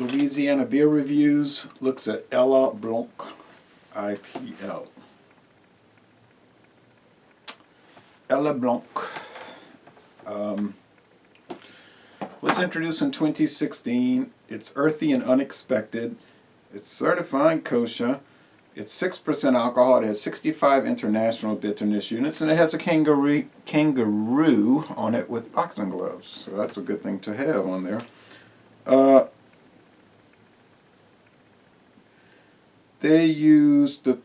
Louisiana Beer Reviews looks at Blanc IPL. Blanc was introduced in 2016. It's earthy and unexpected. It's certified kosher. It's 6% alcohol. It has 65 international bitterness units, and it has a kangaroo on it with boxing gloves. So that's a good thing to have on there. They use the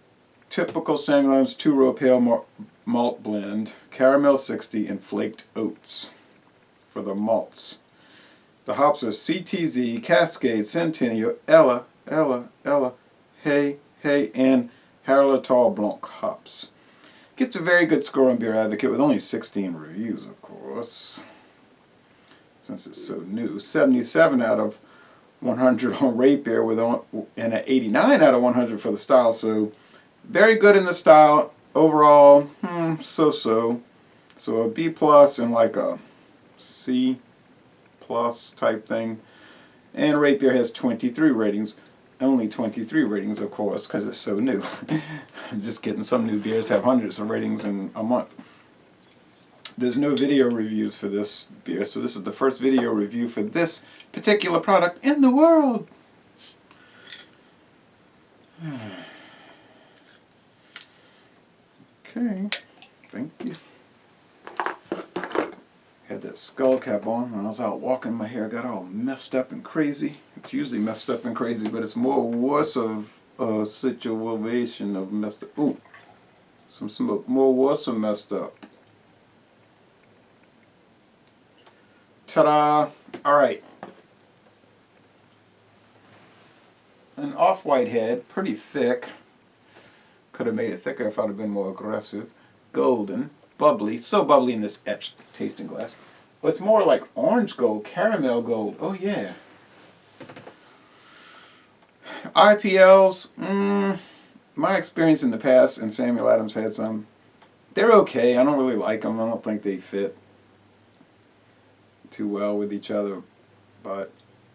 typical Samuel Adams 2-row pale malt blend, caramel 60, and flaked oats for the malts. The hops are CTZ, Cascade, Centennial, Ella, Hey, and Hallertau Blanc hops. Gets a very good score on Beer Advocate with only 16 reviews, of course, since it's so new. 77 out of 100 on Rate Beer and an 89 out of 100 for the style. So very good in the style. Overall, so-so. So a B plus and like a C plus type thing. And Rate Beer has 23 ratings. Only 23 ratings, of course, because it's so new. I'm just kidding. Some new beers have hundreds of ratings in a month. There's no video reviews for this beer, so this is the first video review for this particular product in the world. Okay, thank you. Had that skull cap on when I was out walking. My hair got all messed up and crazy. It's usually messed up and crazy, but it's more worse of a situation of messed up. Ooh, some smoke. More worse of messed up. Ta-da! Alright. An off-white head, pretty thick. Could have made it thicker if I'd have been more aggressive. Golden, bubbly, so bubbly in this etched tasting glass. But it's more like orange gold, caramel gold. Oh yeah. IPLs, my experience in the past, and Samuel Adams had some, they're okay. I don't really like them. I don't think they fit too well with each other, but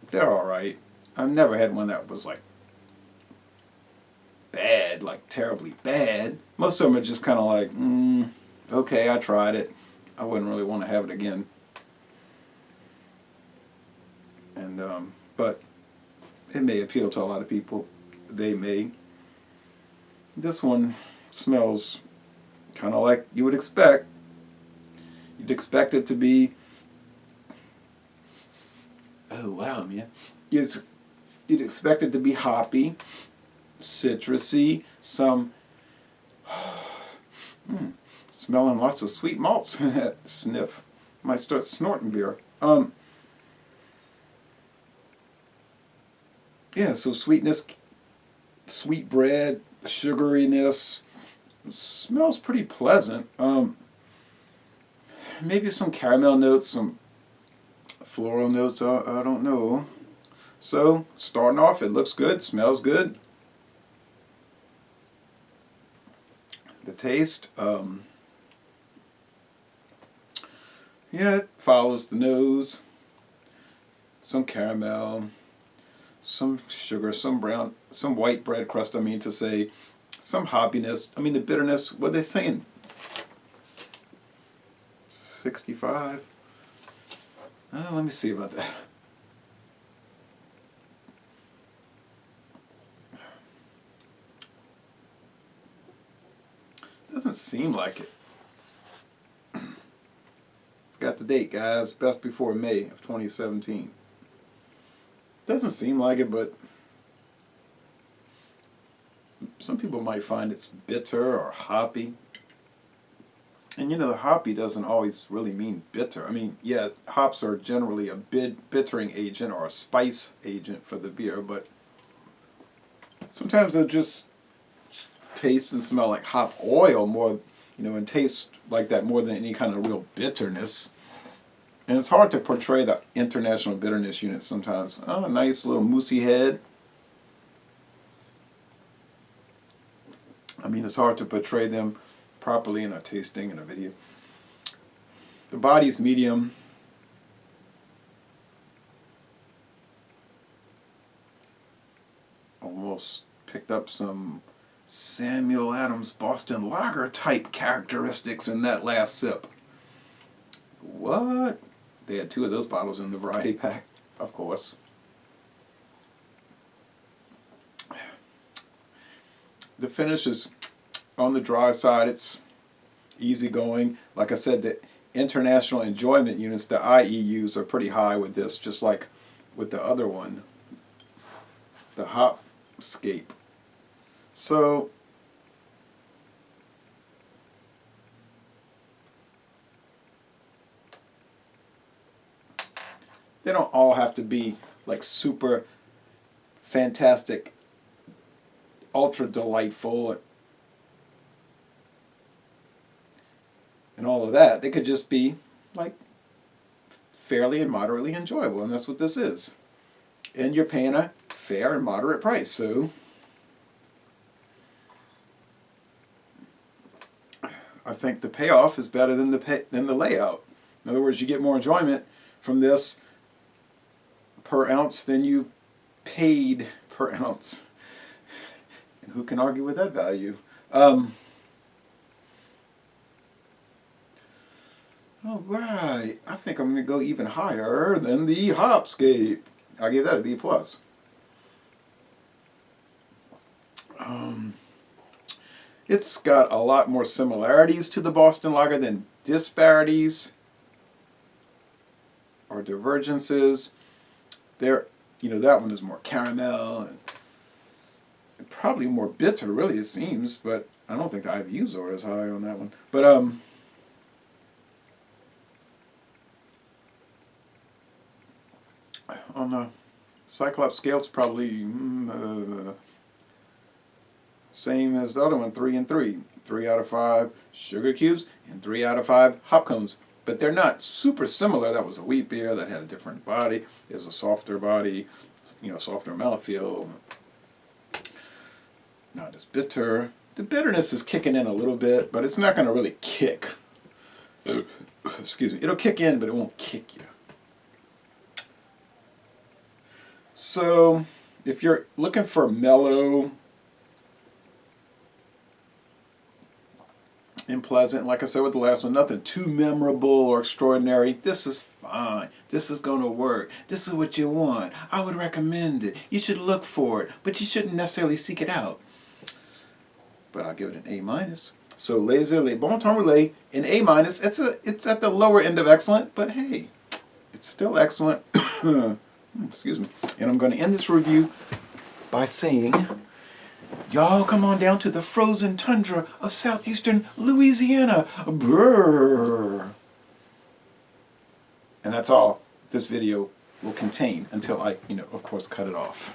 they're alright. I've never had one that was like bad, like terribly bad. Most of them are just kind of like, okay, I tried it. I wouldn't really want to have it again. And but it may appeal to a lot of people. They may. This one smells kind of like you would expect. You'd expect it to be, oh wow, man. You'd expect it to be hoppy, citrusy, some smelling lots of sweet malts. Sniff. Might start snorting beer. Yeah, so sweetness, sweet bread, sugariness. Smells pretty pleasant. Maybe some caramel notes, some floral notes, I don't know. So, starting off, it looks good, smells good. The taste, yeah, it follows the nose. Some caramel, some sugar, some white bread crust, I mean to say. Some hoppiness. I mean, the bitterness, what are they saying? 65? Let me see about that. Doesn't seem like it. It's got the date, guys. Best before May of 2017. Doesn't seem like it, but some people might find it's bitter or hoppy. And you know, the hoppy doesn't always really mean bitter. I mean, yeah, hops are generally a bittering agent or a spice agent for the beer, but sometimes they'll just taste and smell like hop oil more, you know, and taste like that more than any kind of real bitterness. And it's hard to portray the international bitterness unit sometimes. Oh, a nice little moosey head. I mean, it's hard to portray them properly in a tasting in a video. The body's medium. Almost picked up some Samuel Adams Boston Lager type characteristics in that last sip. What? They had 2 of those bottles in the variety pack, of course. The finish is on the dry side. It's easygoing. Like I said, the international enjoyment units, the IEUs, are pretty high with this, just like with the other one, the Hopscape. So they don't all have to be like super fantastic, ultra delightful, and all of that. They could just be like fairly and moderately enjoyable, and that's what this is. And you're paying a fair and moderate price, so I think the payoff is better than the layout. In other words, you get more enjoyment from this per ounce than you paid per ounce. And who can argue with that value? All right, I think I'm going to go even higher than the Hopscape. I give that a B+. It's got a lot more similarities to the Boston Lager than disparities or divergences. There, that one is more caramel and probably more bitter, really, it seems. But I don't think the IBUs are as high on that one. But on the Cyclops scale, it's probably same as the other one, 3 and 3. 3 out of 5 sugar cubes and 3 out of 5 hop cones. But they're not super similar. That was a wheat beer that had a different body. There's a softer body, softer mouthfeel. Not as bitter. The bitterness is kicking in a little bit, but it's not going to really kick. Excuse me. It'll kick in, but it won't kick you. So, if you're looking for mellow and pleasant, like I said with the last one, nothing too memorable or extraordinary, this is fine. This is going to work. This is what you want. I would recommend it. You should look for it, but you shouldn't necessarily seek it out. But I'll give it an A-. So, Les Bon Temps Roulé, an A-. It's at the lower end of excellent, but hey, it's still excellent. Excuse me. And I'm going to end this review by saying, y'all come on down to the frozen tundra of southeastern Louisiana. Brrr. And that's all this video will contain until I, of course, cut it off.